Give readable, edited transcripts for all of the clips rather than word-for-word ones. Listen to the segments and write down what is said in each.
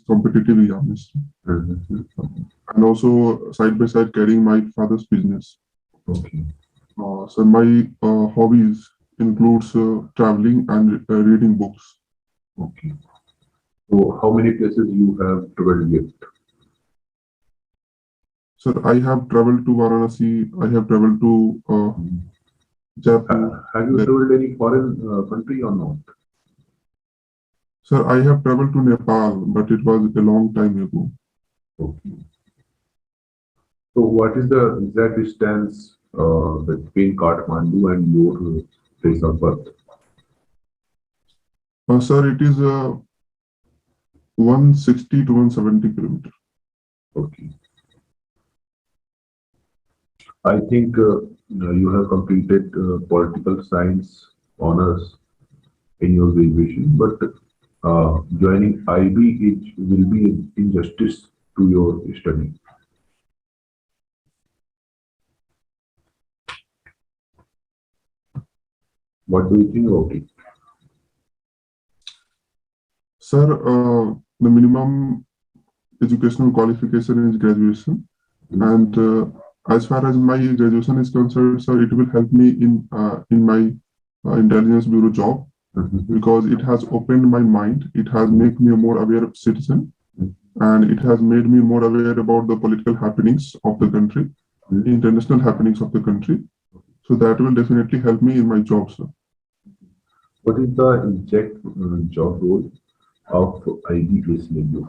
competitive exams, Mhm. and also side by side carrying my father's business. Okay. So my hobbies includes traveling and reading books. Okay. So how many places you have traveled yet? Sir, I have traveled to Varanasi. I have traveled to Mhm. Jaipur. Have you Then, traveled any foreign country or not? sir, I have traveled to Nepal, but it was a long time ago. Okay. So what is the exact distance between Kathmandu and your place of birth? Sir, it is 160 to 170 kilometers. Okay. I think you have completed political science honors in your graduation, but joining IB it will be an injustice to your study. What do you think about it? Sir, the minimum educational qualification is graduation, and as far as my graduation is concerned, sir, it will help me in my intelligence bureau job Mhm. because it has opened my mind. It has made me a more aware citizen, and it has made me more aware about the political happenings of the country, international happenings of the country. So that will definitely help me in my job, sir. What is the exact job role of IB ACIO?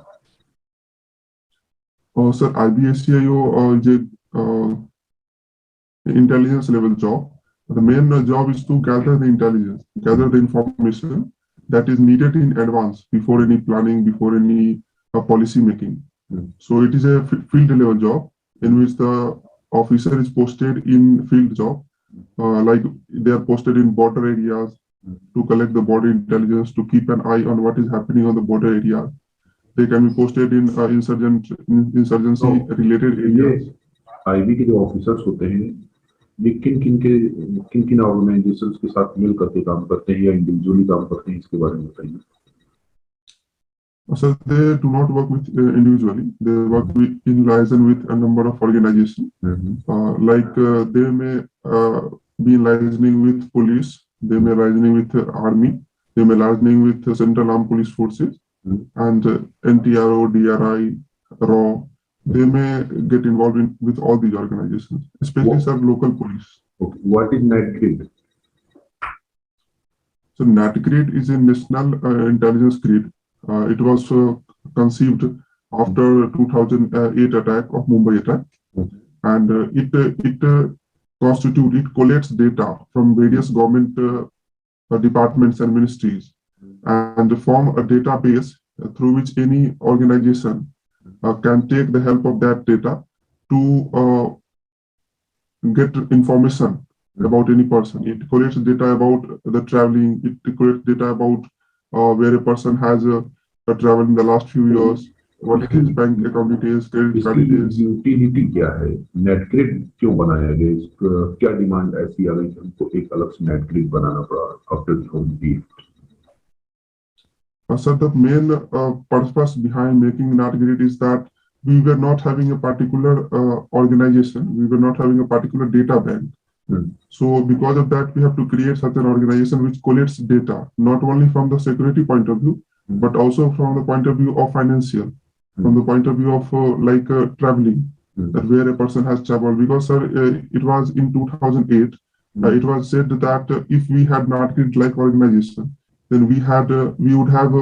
Sir, IBACIO is a uh, intelligence level job. The main job is to gather the intelligence, gather the information that is needed in advance before any planning, before any policy making. So it is a field level job in which the officer is posted in field job, like they are posted in border areas to collect the border intelligence, to keep an eye on what is happening on the border area. They can be posted in तो insurgency related ये areas. IB के जो officers होते हैं ये किन किन organisations के साथ मिल करके काम करते हैं या इंडिविजुअली काम करते हैं इसके बारे में बताइए. So they do not work with individually. They work in liaison with a number of organizations. They may be liaising with police. They may liaising with army. They may liaising with Central Armed Police Forces and NTRO, DRI, RAW. They may get involved with all these organizations, especially some local police. Okay. What is NetGrid? So NatGrid is a national intelligence grid. It was conceived after 2008 attack of Mumbai attack, and it collects data from various government departments and ministries, and form a database through which any organization can take the help of that data to get information about any person. It collects data about the traveling. It collects data about where a person has traveled in the last few years, what his bank account details, credit card इसकी details. Utility क्या है? NATGRID क्यों बनाया गया? क्या demand ऐसी आ गई कि हमको एक अलग से नेटग्रिड बनाना पड़ा after 2008? So the main purpose behind making NatGrid is that we were not having a particular organization. We were not having a particular data bank. So because of that, we have to create such an organization which collects data, not only from the security point of view, but also from the point of view of financial, from the point of view of traveling, that where a person has traveled. Because sir, it was in 2008, it was said that if we had NatGrid like organization, then we would have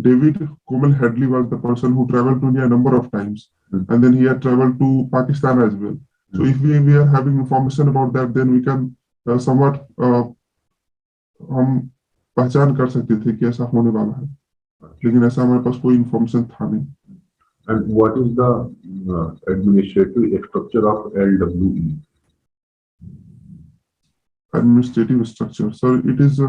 David Komal Headley was the person who traveled to India a number of times, and then he had traveled to Pakistan as well. So if we are having information about that, then we can somewhat हम पहचान कर सकते थे कि ऐसा होने वाला है, लेकिन ऐसा हमारे पास कोई इंफॉर्मेशन था नहीं. And what is the administrative structure of LWE? Administrative structure, sir, it is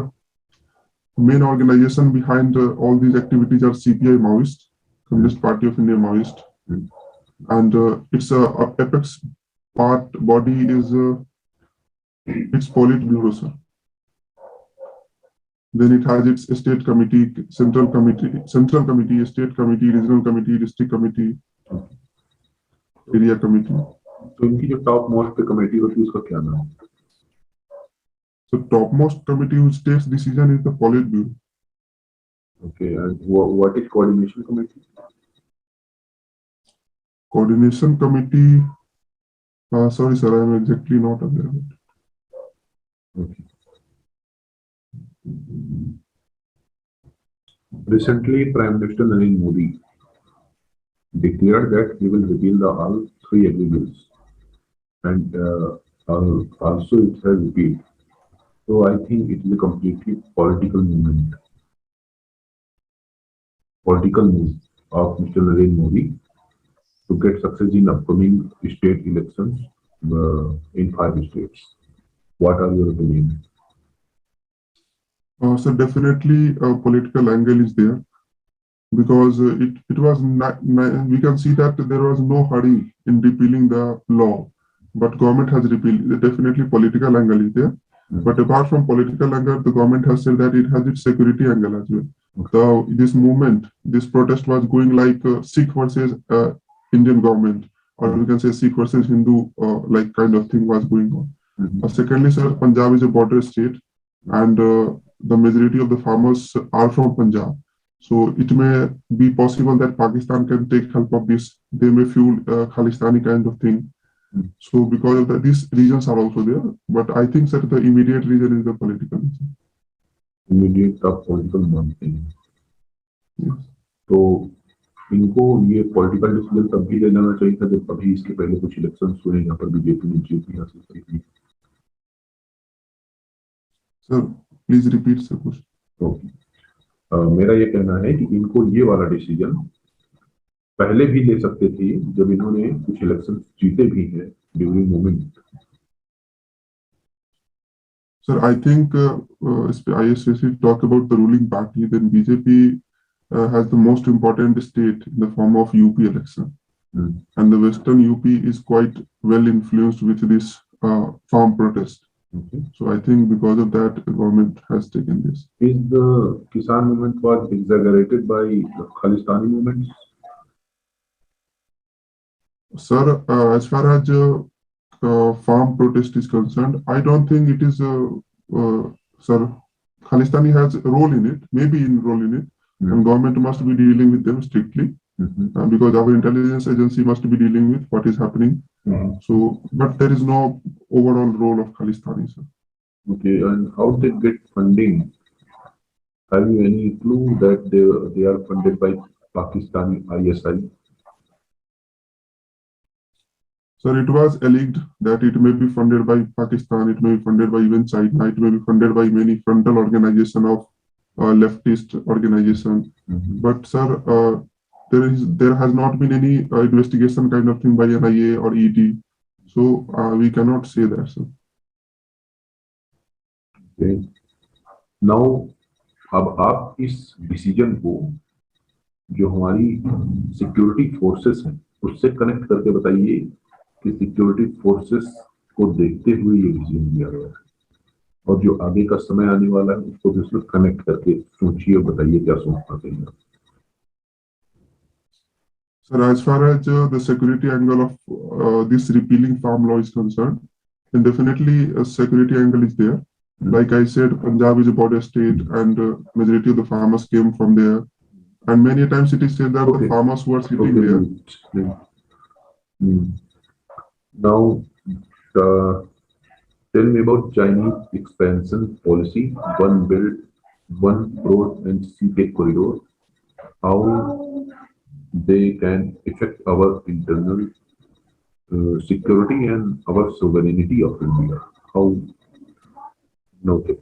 main organization behind all these activities are CPI Maoist, Communist Party of India Maoist, and its apex part body is its Politburo, sir. Then it has its state committee, central committee, state committee, regional committee, district committee, area committee. तो इनकी जो top most committee होती है उसका क्या नाम है? So topmost committee which takes decision is the Politburo. Okay, and what is coordination committee? Coordination committee, sorry sir, I am exactly not aware of it. Okay. Recently, Prime Minister Narendra Modi declared that he will repeal the all three agri bills, and also it has repealed. So I think it is a completely political move of Mr. Narendra Modi to get success in upcoming state elections in 5 states. What are your opinions? So definitely a political angle is there, because it was we can see that there was no hurry in repealing the law, but government has repealed. Definitely political angle is there. But apart from political angle, the government has said that it has its security angle as well. So this movement, this protest was going like Sikh versus Indian government, or we can say Sikh versus Hindu, like kind of thing was going on. Secondly, sir, Punjab is a border state, and the majority of the farmers are from Punjab. So it may be possible that Pakistan can take help of this. They may fuel Khalistani kind of thing. So because of that, these reasons are also there. But I think that the immediate reason is the political reason. Immediate political mountain. Yes. तो इनको ये political decision तब भी ले लेना चाहिए था जब अभी इसके पहले कुछ इलेक्शंस हुए यहाँ पर बीजेपी ने जीत हासिल की थी. Sir, please repeat the question. Okay. मेरा ये कहना है कि इनको ये वाला डिसीजन पहले भी ले सकते थे जब इन्होंने कुछ इलेक्शन जीते भी हैं during movement. Sir, I think I especially talk about the ruling party. Then BJP has the most important state in the form of UP election, and the Western UP is quite well influenced with this farm protest. Okay. So I think because of that, the government has taken this. Is the Kisan movement was exaggerated by the Khalistani movements? Sir, as far as farm protest is concerned, I don't think it is, sir, Khalistani has a role in it, maybe in role in it, and government must be dealing with them strictly, because our intelligence agency must be dealing with what is happening. So, but there is no overall role of Khalistani, sir. Okay, and how they get funding? Have you any clue that they are funded by Pakistani ISI? Sir, it was alleged that it may be funded by Pakistan, it may be funded by even China, it may be funded by many frontal organization of leftist organization. But sir, there has not been any investigation kind of thing by NIA or ED, so we cannot say that, sir. Okay. Now, अब आप इस decision को जो हमारी security forces हैं उससे connect करके बताइए कि सिक्योरिटी फोर्सेस को देखते हुए ये डिसीजन लिया गया है और जो आगे का समय आने वाला है उसको भी उसमें कनेक्ट करके सोचिए और बताइए क्या सोचना चाहिए. Sir, as far as the security angle of this repealing farm law is concerned, then definitely a security angle is there. Like I said, Punjab is a border state, and majority of the farmers came from there. And many times it is said that the farmers who are sitting there. Now, tell me about Chinese expansion policy, one belt, one road and sea corridor. How they can affect our internal security and our sovereignty of India. How? Okay.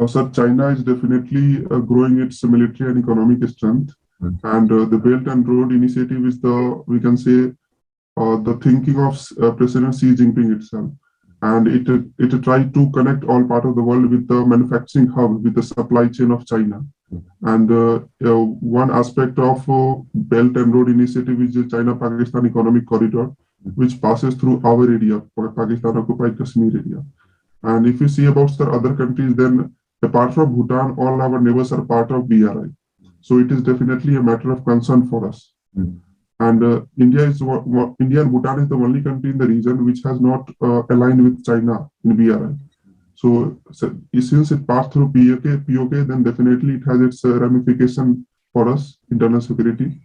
Sir, China is definitely growing its military and economic strength, and the Belt and Road Initiative is the, we can say, the thinking of President Xi Jinping itself, and it tried to connect all part of the world with the manufacturing hub, with the supply chain of China. And one aspect of Belt and Road Initiative is the China-Pakistan Economic Corridor, which passes through our area, Pakistan-occupied Kashmir area. And if you see about the other countries, then apart from Bhutan, all our neighbors are part of BRI. So it is definitely a matter of concern for us. And India and Bhutan is the only country in the region which has not aligned with China in BRI. So since it passed through POK, then definitely it has its ramification for us, internal security.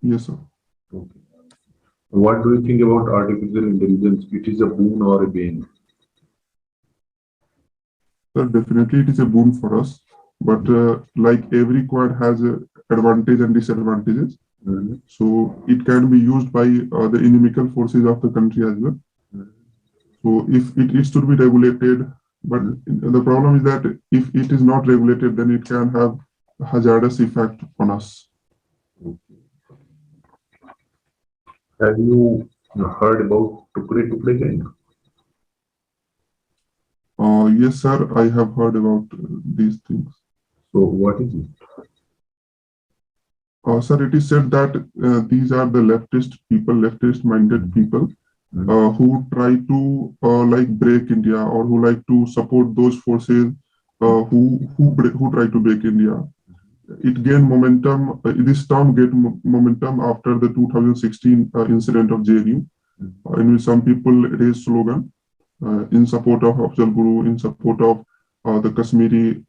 Yes, sir. Okay. What do you think about artificial intelligence? It is a boon or a bane? Sir, definitely it is a boon for us. But like every quad has advantage and disadvantages. So it can be used by the inimical forces of the country as well. So if it is to be regulated, but the problem is that if it is not regulated, then it can have a hazardous effect on us. Have you heard about Tukre gang? Yes, sir, I have heard about these things. So what is it? Sir, it is said that these are the leftist-minded people who try to like break India, or who like to support those forces who try to break India. It gained momentum. This term gained momentum after the 2016 incident of JNU, in which some people raised slogan in support of Afzal Guru, in support of the Kashmiri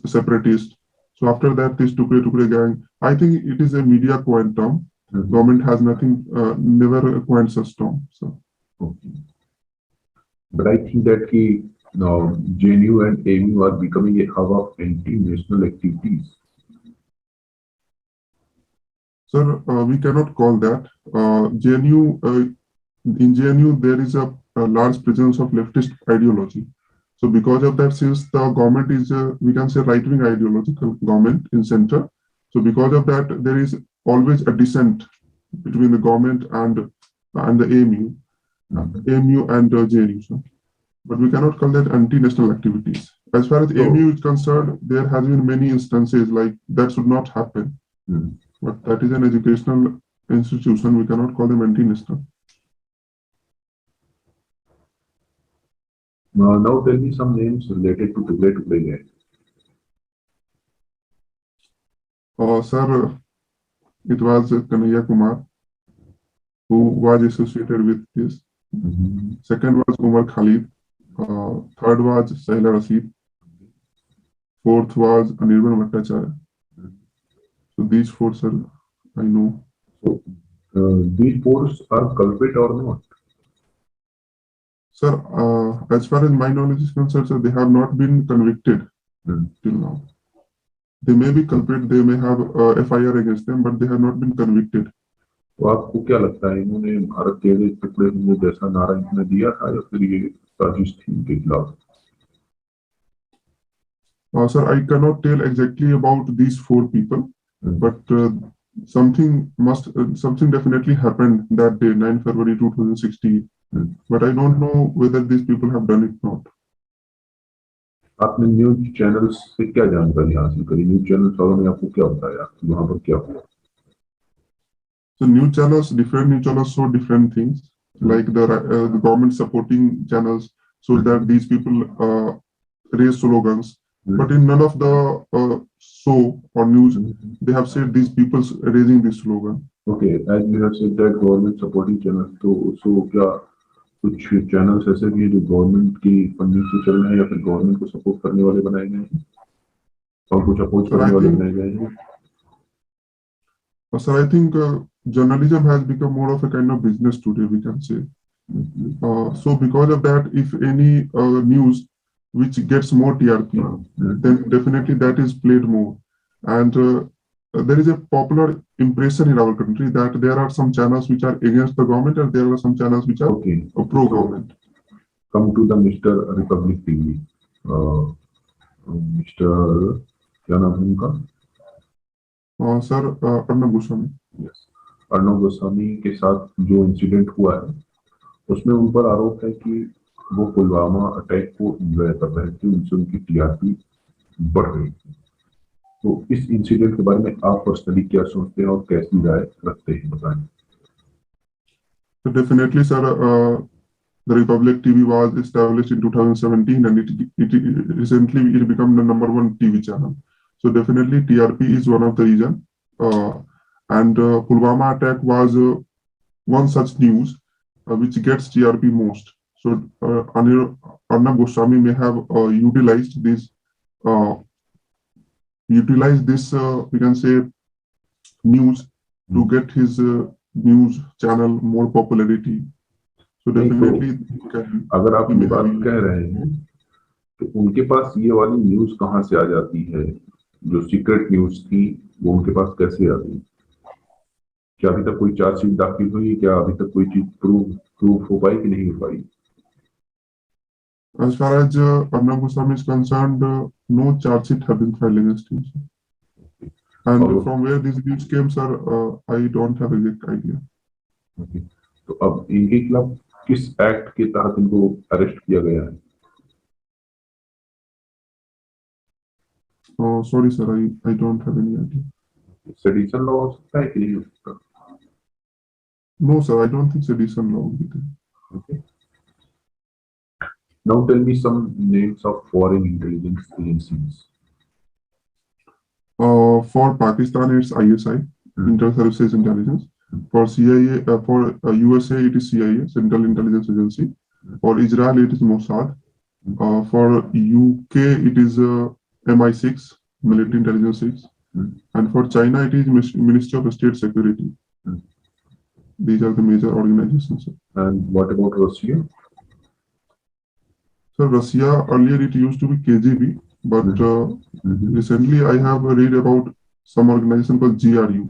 separatists. So after that, this Tukre gang, I think it is a media coined term. Government has never coined such term. So. Okay. But I think that now JNU and AMU are becoming a hub of anti-national activities. Sir, we cannot call that. JNU, in JNU, there is a large presence of leftist ideology. So because of that, since the government is, we can say, right-wing ideological government in center, so because of that, there is always a dissent between the government and the AMU and JNU. So. But we cannot call that anti-national activities. As far as AMU is concerned, there has been many instances like that should not happen. But that is an educational institution. We cannot call them anti-national. Now tell me some names related to Tukre gang. Sir, it was Kanhaiya Kumar who was associated with this. Second was Umar Khalid. Third was Sahila Rasid. Fourth was Anirban Bhattacharya. So these four, sir, I know. So these four are culprit or not? Sir, as far as my knowledge is concerned, sir, they have not been convicted till now. They may be culprit, they may have FIR against them, but they have not been convicted. तो आपको क्या लगता है इन्होंने भारत के टुकड़े में जैसा नारा इन्होंने दिया था या फिर ये साजिश थी इनके खिलाफ? Sir, I cannot tell exactly about these four people, but something definitely happened that day, 9 February 2016. But I don't know whether these people have done it or not. आपने न्यूज चैनल्स से क्या जानकारी हासिल करी? न्यूज चैनल्स वालों ने आपको क्या बताया? वहां पर क्या हुआ? So different news channels show different things, like the government supporting channels, so that these people raise slogans. But in none of the show or news, they have said these people raising this slogan. Okay, as you have said that government supporting channels, so क्या कुछ channels ऐसे भी हैं जो government की funding से चल रहे हैं या फिर गवर्नमेंट को सपोर्ट करने वाले बनाए गए हैं और कुछ अपोज करने वाले बनाए गए हैं? Sir, I think journalism has become more of a kind of business today, we can say. So because of that, if any news which gets more TRP, then definitely that is played more. And there is a popular impression in our country that there are some channels which are against the government and there are some channels which are pro-government. Come to the Mr. Republic TV. Mr. क्या नाम है उनका? Sir Arnab Goswami. Yes. Arnab Goswami के साथ जो incident हुआ है उसमें उन पर आरोप है कि वो पुलवामा अटैक को एंजॉय कर रहे थे, उनसे उनकी टीआरपी बढ़ रही थी. तो इस इंसिडेंट के बारे में आप पर्सनली क्या सोचते हैं और कैसी राय रखते हैं, बताएं. So definitely, sir, The Republic TV was established in 2017, and it recently it became the #1 TV channel. So definitely TRP is one of the reason. And Pulwama attack was one such news which gets TRP most. So Arnab Goswami may have uh, utilized this we can say news to get his news channel more popularity. So definitely अगर आप ये बात कह रहे हैं तो उनके पास ये वाली न्यूज कहाँ से आ जाती है? जो सीक्रेट न्यूज थी वो उनके पास कैसे आ गई? क्या अभी तक कोई चार्जशीट दाखिल हुई? क्या अभी तक कोई चीज प्रूफ हो पाई कि नहीं हो पाई? As far as Arnab Goswami is concerned, no charge sheet have been filed against him. And from where these news came, sir, I don't have a exact idea. Okay. तो अब इनके खिलाफ किस एक्ट के तहत इनको अरेस्ट किया गया है? Sorry, sir, I don't have any idea. Sedition law हो सकता है कि नहीं हो सकता? No, sir, I don't think sedition law will be there. Okay. Now tell me some names of foreign intelligence agencies. For Pakistan, it's ISI, Inter-Services Intelligence. For CIA, for USA, it is CIA, Central Intelligence Agency. For Israel, it is Mossad. For UK, it is MI6, Military Intelligence 6. And for China, it is Ministry of State Security. These are the major organizations. And what about Russia? So Russia, earlier it used to be KGB, but recently I have read about some organization called GRU.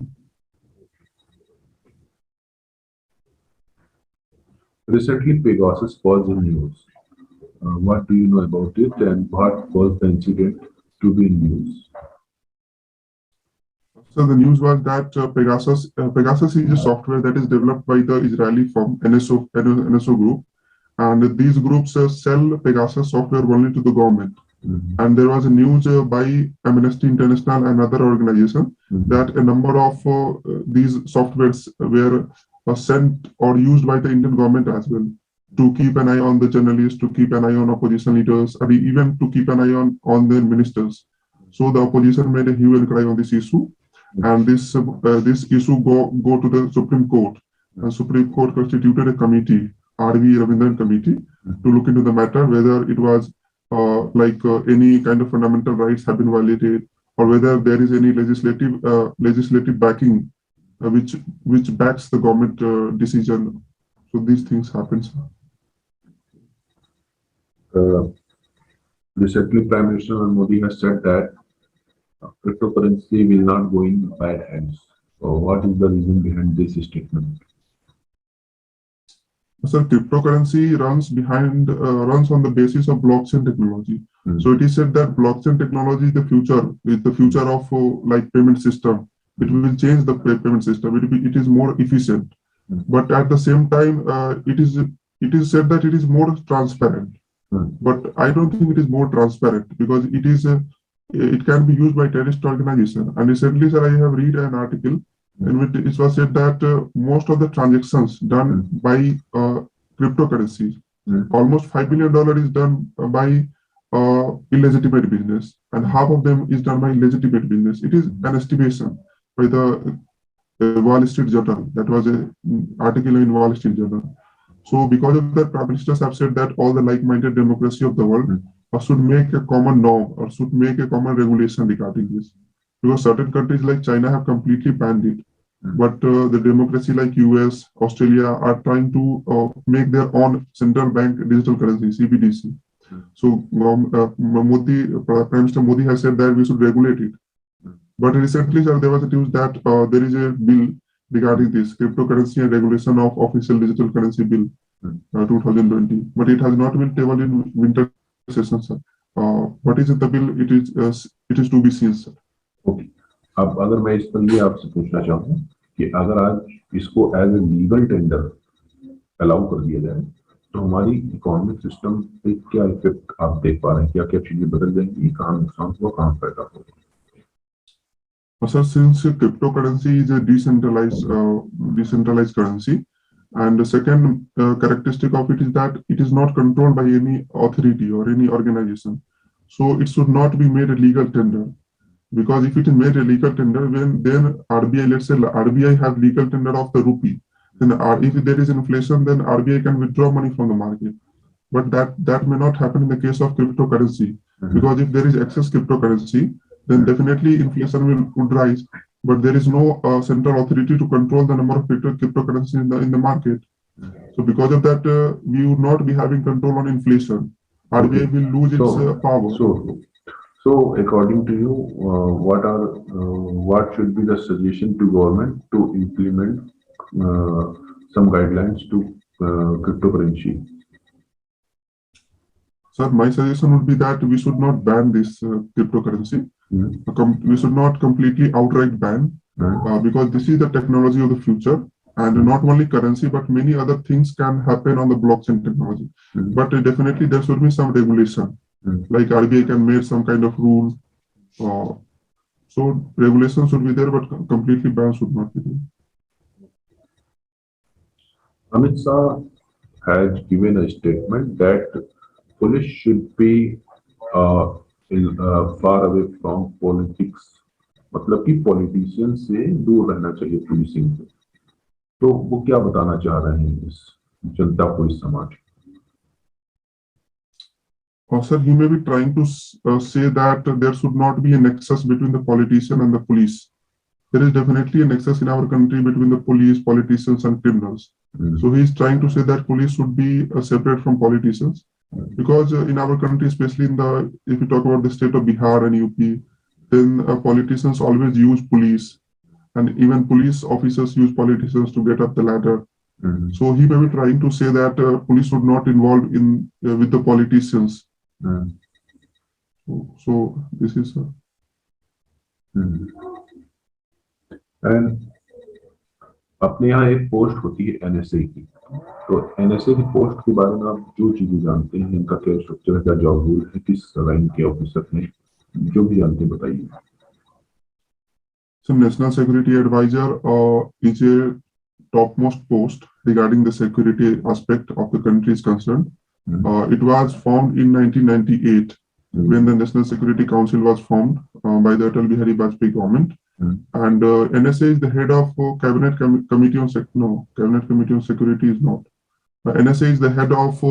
Recently, Pegasus was in news. What do you know about it, and what caused the incident to be in news? So the news was that Pegasus is a software that is developed by the Israeli firm NSO Group, and these groups sell Pegasus software only to the government. And there was a news by Amnesty International and other organizations that a number of these softwares were sent or used by the Indian government as well, to keep an eye on the journalists, to keep an eye on opposition leaders, or even to keep an eye on their ministers. So the opposition made a hue and cry on this issue, and this issue go to the Supreme Court. And Supreme Court constituted a committee, RV Ravindran Committee, to look into the matter, whether it was any kind of fundamental rights have been violated, or whether there is any legislative backing which backs the government decision. So these things happen. Recently, Prime Minister Modi has said that cryptocurrency will not go in bad hands. So what is the reason behind this statement? So cryptocurrency runs on the basis of blockchain technology. So it is said that blockchain technology is the future of payment system. It will change the payment system. It is more efficient, but at the same time, it is said that it is more transparent. But I don't think it is more transparent, because it can be used by terrorist organization. And recently, sir, I have read an article in which it was said that most of the transactions done by cryptocurrencies, almost $5 billion is done by illegitimate business, and half of them is done by legitimate business. It is an estimation by the Wall Street Journal. That was an article in Wall Street Journal. So because of that, prime ministers have said that all the like-minded democracy of the world should make a common norm, or should make a common regulation regarding this. Because certain countries like China have completely banned it. But the democracy like US, Australia are trying to make their own central bank digital currency, CBDC. So Prime Minister Modi has said that we should regulate it. But recently, sir, there was a news that there is a bill regarding this cryptocurrency and regulation of official digital currency bill 2020. But it has not been tabled in winter session, sir. What is the bill? It is to be seen, sir. Okay. अब अगर मैं इस पर ये आपसे पूछना चाहूँ कि अगर आज इसको as a legal tender allow कर दिया जाए तो हमारी इकोनॉमिक सिस्टम पे क्या इफेक्ट आप देख पा रहे हैं? क्या क्या चीजें बदल जाएंगी? कहाँ नुकसान हुआ, कहाँ फायदा होगा? Sir, since cryptocurrency is a decentralized currency, And the second characteristic of it is that it is not controlled by any authority or any organization. So it should not be made a legal tender. Because if it is made a legal tender, then RBI, let's say RBI have legal tender of the rupee, then if there is inflation, then RBI can withdraw money from the market. But that may not happen in the case of cryptocurrency, because if there is excess cryptocurrency, then definitely inflation would rise. But there is no central authority to control the number of cryptocurrency in the market. So because of that, we would not be having control on inflation. RBI will lose its power. So, according to you, what should be the suggestion to government to implement some guidelines to cryptocurrency? Sir, my suggestion would be that we should not ban this cryptocurrency. We should not completely outright ban, because this is the technology of the future. And not only currency, but many other things can happen on the blockchain technology. But definitely there should be some regulation. Like RBI can make some kind of rule. So regulation should be there, but completely ban should not be there. Amit Shah has given a statement that police should be far away from politics. मतलब कि politician से दूर रहना चाहिए policing से. तो वो क्या बताना चाह रहे हैं इस जनता को, इस समाज? Sir, he may be trying to say that there should not be a nexus between the politician and the police. There is definitely a nexus in our country between the police, politicians, and criminals. So he is trying to say that police should be separate from politicians, because in our country, especially if you talk about the state of Bihar and UP, then politicians always use police, and even police officers use politicians to get up the ladder. So he may be trying to say that police should not involve in with the politicians. So this is. And अपने यहाँ एक post होती है NSA की. तो NSA की post के बारे में आप जो चीजें जानते हैं, इनका क्या स्ट्रक्चर है, क्या जॉब रोल है, किस रैंक के ऑफिसर हैं, जो भी जानते हैं बताइए. So National Security Advisor is a topmost post regarding the security aspect of the country is concerned. It was formed in 1998 when the National Security Council was formed by the Atal Bihari Vajpayee government. And NSA is the head of Cabinet Committee on Cabinet Committee on Security is not. NSA is the head of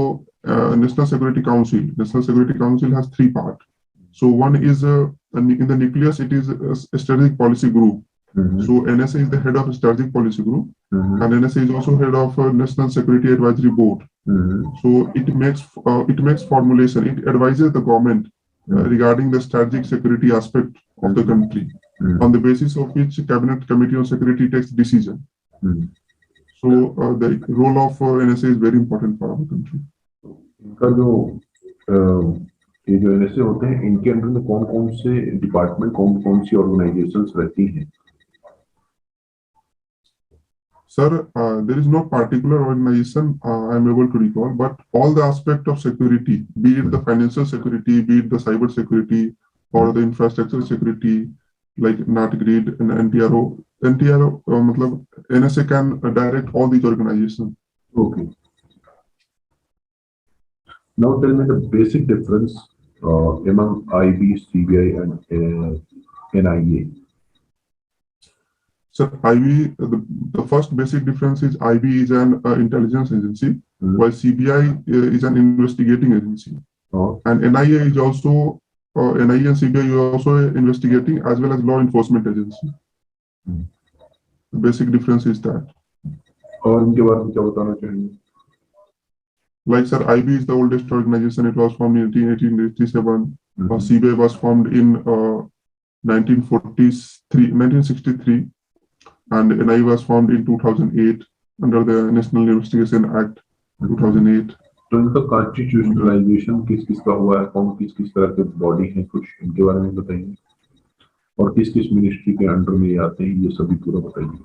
National Security Council. National Security Council has three parts. So one is in the nucleus, it is a strategic policy group. So NSA is the head of a strategic policy group, and NSA is also head of National Security Advisory Board. So it makes formulation. It advises the government regarding the strategic security aspect of the country, on the basis of which Cabinet Committee on Security takes decision. So the role of NSA is very important for our country. ये जो NSA होते हैं, इनके अंदर में कौन-कौन से department, कौन-कौन सी ऑर्गेनाइजेशंस रहती हैं? Sir, there is no particular organization I am able to recall, but all the aspect of security, be it the financial security, be it the cyber security, or the infrastructure security, like NatGrid and NTRO, मतलब NSA can direct all these organizations. Okay. Now tell me the basic difference among IB, CBI, and NIA. So IB, the first basic difference is IB is an intelligence agency, while CBI is an investigating agency. And NIA is also, NIA and CBI is also investigating as well as law enforcement agency. The basic difference is that. और इनके बारे में क्या बताना चाहेंगे? Like sir, IB is the oldest organization. It was formed in 1887. CBI was formed in 1963, and NIA was formed in 2008 under the National Investigation Act 2008. तो इनका कॉन्स्टिट्यूशनलाइजेशन किस-किस का हुआ है, कौन किस-किस तरह के बॉडी हैं, कुछ इनके बारे में बताइए, और किस-किस मिनिस्ट्री के अंडर में आते हैं, ये सभी पूरा बताइए.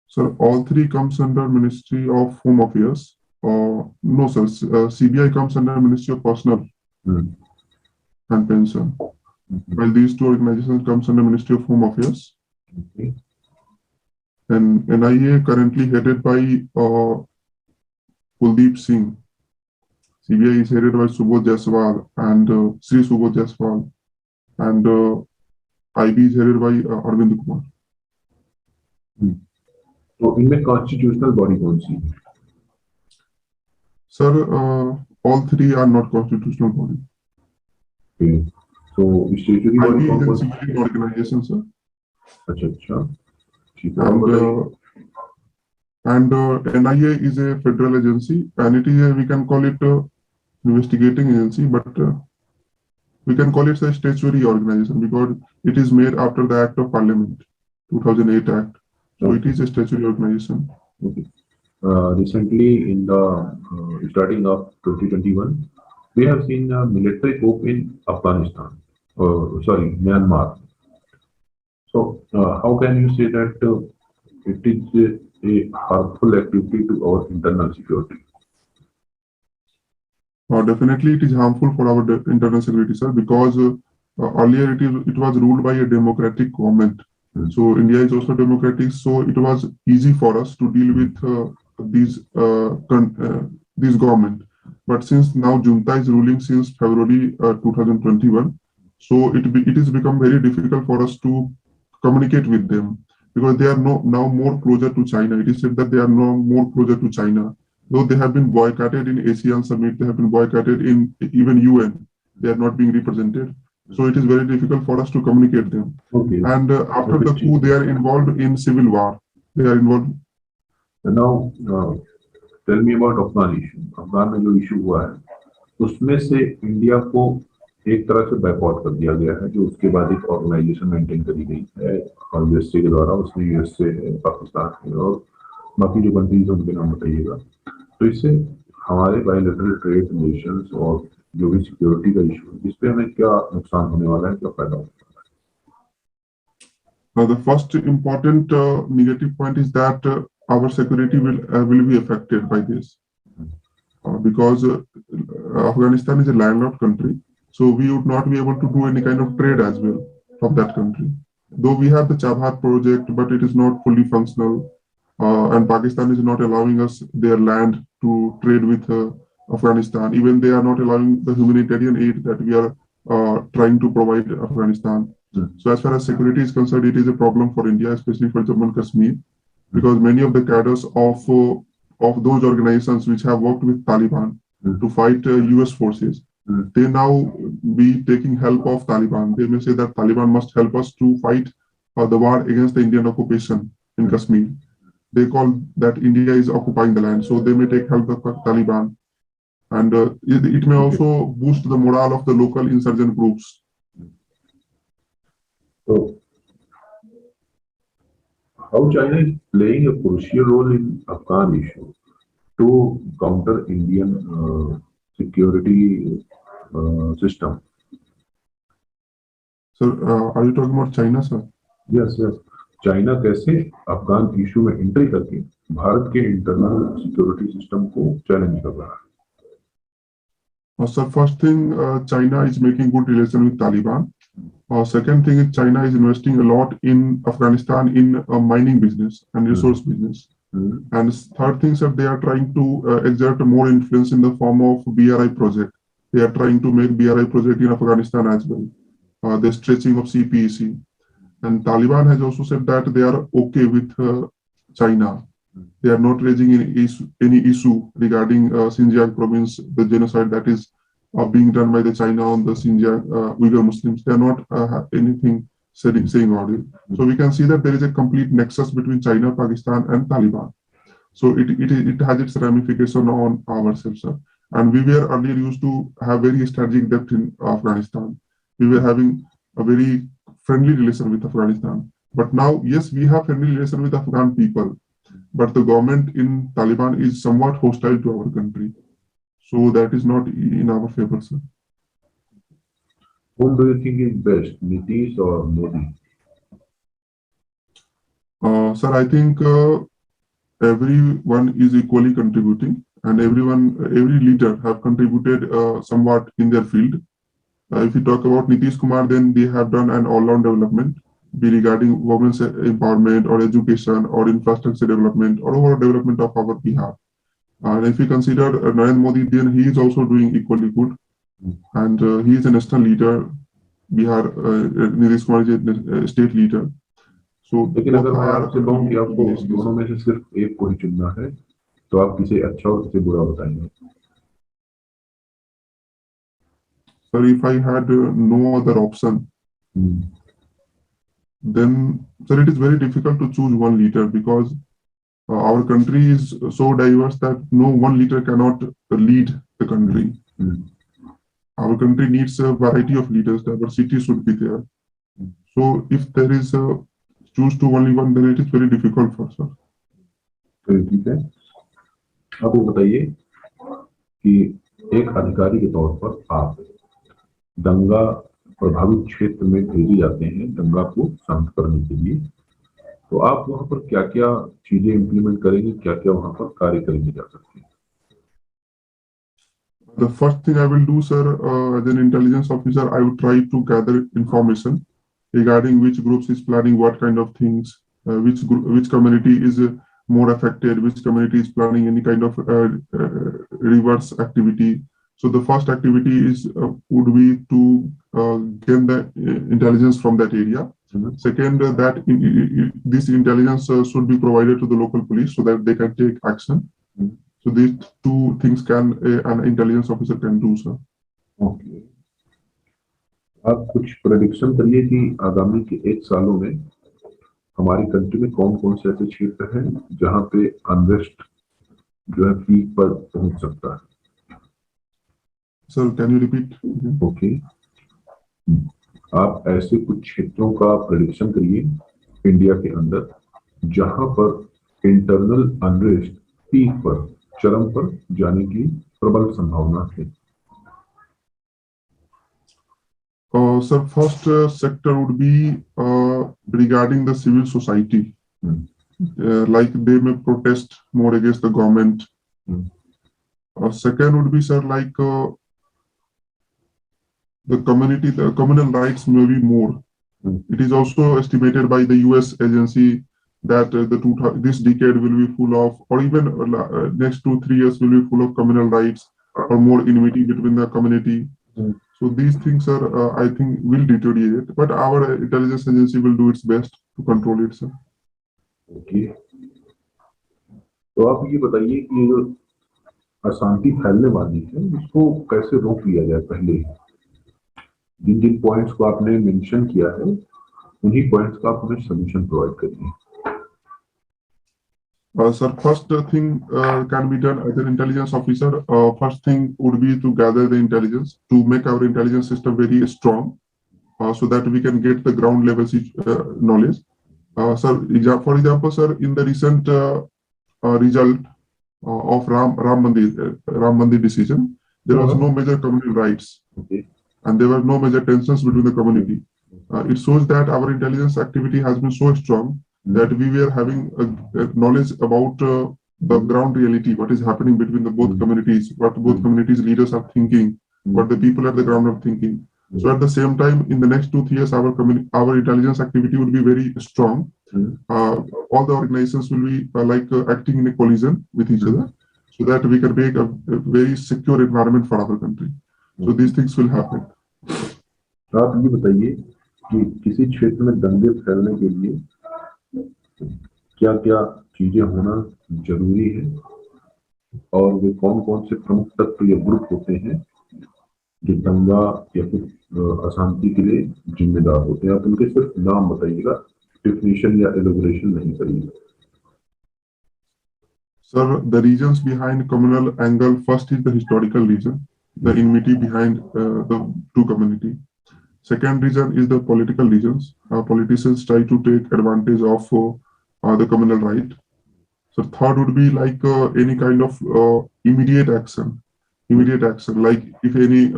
So all three comes under Ministry of Home Affairs. No sir, CBI comes under Ministry of Personnel and Pension, while these two organizations comes under Ministry of Home Affairs. Okay. And NIA currently headed by Kuldeep Singh. CBI is headed by Subodh Jaiswal and Sri Subodh Jaiswal, and IB is headed by Arvind Kumar. तो इनमें constitutional body कौन सी है? Sir, all three are not constitutional body. Okay. So statutory body IB कौन is a कौन सी? civilian organization, sir. अच्छा ठीक है, और बताइए। And NIA is a federal agency, and it is we can call it investigating agency, but we can call it a statutory organization because it is made after the Act of Parliament, 2008 Act. So it is a statutory organization. Okay. Recently, in the starting of 2021, we have seen a military coup in Afghanistan. Myanmar. So, how can you say that it is a harmful activity to our internal security? Definitely, it is harmful for our internal security, sir, because earlier it was ruled by a democratic government. So India is also democratic, so it was easy for us to deal with this government. But since now junta is ruling since February 2021, so it has become very difficult for us to communicate with them because they are now more closer to China. It is said that they are now more closer to China. Though they have been boycotted in ASEAN summit, they have been boycotted in even UN. They are not being represented. So it is very difficult for us to communicate them. Okay. And after the coup, they are involved in civil war. They are involved. And now, tell me about Afghan issue. Afghan में जो issue हुआ है, उसमें से India को एक तरह से बैकआउट कर दिया गया है, जो उसके बाद एक ऑर्गेनाइजेशन मेंटेन करी गई है और यूएसए के द्वारा। उसमें यूएसए, पाकिस्तान और बाकी जो कंट्रीज उनके नाम बताइएगा। तो इससे हमारे बायलैटरल ट्रेड रिलेशंस और जो भी सिक्योरिटी का इशू है, इस पे हमें क्या नुकसान होने वाला है, क्या फायदा होगा? The first important negative point is that our security will be affected by this because Afghanistan is a landlocked country, so we would not be able to do any kind of trade as well from that country. Though we have the Chabhat project, but it is not fully functional, and Pakistan is not allowing us their land to trade with Afghanistan. Even they are not allowing the humanitarian aid that we are trying to provide Afghanistan. So as far as security is concerned, it is a problem for India, especially for Jammu and Kashmir, because many of the cadres of those organizations which have worked with Taliban to fight US forces, they now be taking help of Taliban. They may say that Taliban must help us to fight the war against the Indian occupation in Kashmir. They call that India is occupying the land, so they may take help of Taliban. And it may also boost the morale of the local insurgent groups. So, how China is playing a crucial role in Afghan issue to counter Indian security system? Sir, are you talking about China, sir? Yes. China कैसे Afghan issue में entry करके भारत के internal security system को challenge कर रहा है? Sir, first thing, China is making good relation with Taliban. Second thing is China is investing a lot in Afghanistan in mining business and resource business. And third thing, sir, they are trying to exert more influence in the form of BRI project. They are trying to make BRI project in Afghanistan as well. The stretching of CPEC. And Taliban has also said that they are okay with China. They are not raising any issue regarding Xinjiang province, the genocide that is being done by the China on the Xinjiang Uyghur Muslims. They are not anything saying about it. So we can see that there is a complete nexus between China, Pakistan, and Taliban. So it has its ramification on ourselves, sir. And we were earlier used to have very strategic depth in Afghanistan. We were having a very friendly relation with Afghanistan. But now, yes, we have friendly relation with Afghan people, but the government in Taliban is somewhat hostile to our country. So that is not in our favor, sir. Whom do you think is best, Nitish or Modi? Sir, I think everyone is equally contributing, and every leader have contributed somewhat in their field. If you talk about Nitish Kumar, then they have done an all-round development. be regarding women's empowerment or education or infrastructure development or overall development of our Bihar. And if we consider Narendra Modi, then he is also doing equally good. And he is a national leader. Bihar, Nitish Kumar is a state leader. So लेकिन अगर both मैं are आपसे कहूँ कि आपको yes, yes. दोनों में से सिर्फ एक को ही चुनना है, तो आप किसे अच्छा और किसे बुरा बताएंगे? Sir, if I had no other option, then sir, it is very difficult to choose one leader because our country is so diverse that no one leader cannot lead the country. Our country needs a variety of leaders. Diversity should be there. So if there is a choose to only one, then it is very difficult for sir. ठीक है, आप ये बताइए कि एक अधिकारी के तौर पर आप दंगा प्रभावित क्षेत्र में भेजे जाते हैं दंगा को शांत करने के लिए, तो आप वहां पर क्या क्या चीजें इम्प्लीमेंट करेंगे, क्या क्या वहां पर कार्य करेंगे जा सकते हैं? The first thing I will do, sir, as an intelligence officer, I will try to gather information regarding which groups is planning what kind of things, which community is more affected, which community is planning any kind of reverse activity. So the first activity is would be to gain the intelligence from that area. Second, that this intelligence should be provided to the local police so that they can take action. So these two things can an intelligence officer can do, sir. Okay. आप कुछ prediction करिए कि आगामी के 1 सालों में हमारी country में कौन कौन से ऐसे क्षेत्र हैं जहां पे अनरेस्ट जो है पीक पर पहुंच सकता है? Sir, can you repeat? Okay, आप ऐसे कुछ क्षेत्रों का प्रेडिक्शन करिए इंडिया के अंदर जहां पर इंटरनल अनरेस्ट पीक पर, चरम पर जाने की प्रबल संभावना है। Sir, first sector would be regarding the civil society. Like they may protest more against the government. Second would be, sir, like the communal rights may be more. It is also estimated by the US agency that this decade will be full of, or even next 2-3 years will be full of communal rights or more enmity between the community. So these things are, I think, will deteriorate, but our intelligence agency will do its best to control it, sir. Okay. तो आप ये बताइए कि जो अशांति फैलने वाली है उसको कैसे रोक लिया जाए? पहले जिन जिन पॉइंट्स को आपने मेंशन किया है उन्हीं पॉइंट्स का आप हमें सॉल्यूशन प्रोवाइड करिए। Sir, first thing can be done as an intelligence officer. First thing would be to gather the intelligence, to make our intelligence system very strong, so that we can get the ground level knowledge. Sir, for example, sir, in the recent result of Ram Mandir decision, there was no major communal rights, and there were no major tensions between the community. It shows that our intelligence activity has been so strong that we were having a knowledge about the ground reality, what is happening between the both communities, what both communities leaders are thinking, what the people at the ground are thinking. So at the same time, in the next 2-3 years, our intelligence activity will be very strong. All the organizations will be acting in a collision with each other, so that we can make a very secure environment for our country. So these things will happen. आप ये बताइए कि किसी क्षेत्र में दंगे फैलने के लिए क्या क्या चीजें होना जरूरी है और वे कौन कौन से प्रमुख तत्व या ग्रुप होते हैं जो दंगा या फिर अशांति के लिए जिम्मेदार होते हैं? आप उनके सिर्फ नाम बताइएगा, डेफिनेशन या एलोबरेशन नहीं करिएगा। Sir, the reasons behind communal angle, first is the historical reason, the enmity behind the two community. Second reason is the political reasons. Politicians try to take advantage of the communal right. So third would be like any kind of immediate action. Immediate action, like if any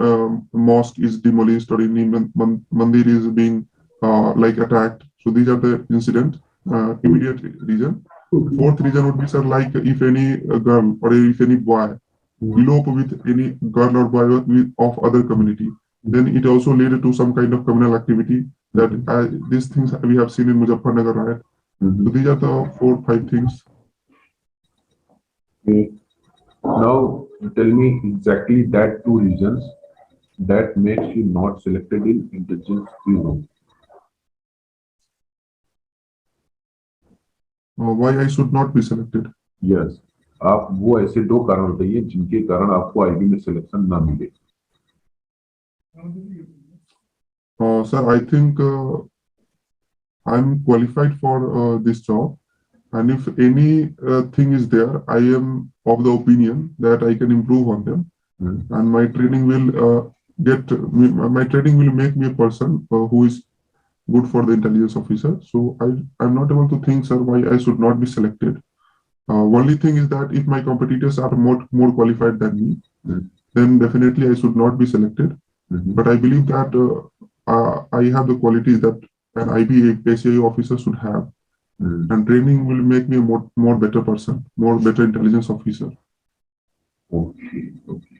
mosque is demolished or any mandir is being attacked. So these are the incident, immediate reason. Fourth reason would be, sir, like if any girl or if any boy elope with any girl or boy of other community. then it also led to some kind of criminal activity that these things we have seen in Muzaffarnagar riot. So these are the 4-5 things. Okay. Now, tell me exactly that two reasons that makes you not selected in intelligence bureau. Why I should not be selected? Yes, आप वो ऐसे दो कारण बताइए जिनके कारण आपको IB में सिलेक्शन ना मिले. Sir, I think I'm qualified for this job, and if any thing is there, I am of the opinion that I can improve on them, and my training will my training will make me a person who is good for the intelligence officer. So I'm not able to think, sir, why I should not be selected. Only thing is that if my competitors are more qualified than me, then definitely I should not be selected. But I believe that I have the qualities that an IB ACIO officer should have, and training will make me a more better person, more better intelligence officer. Okay, okay.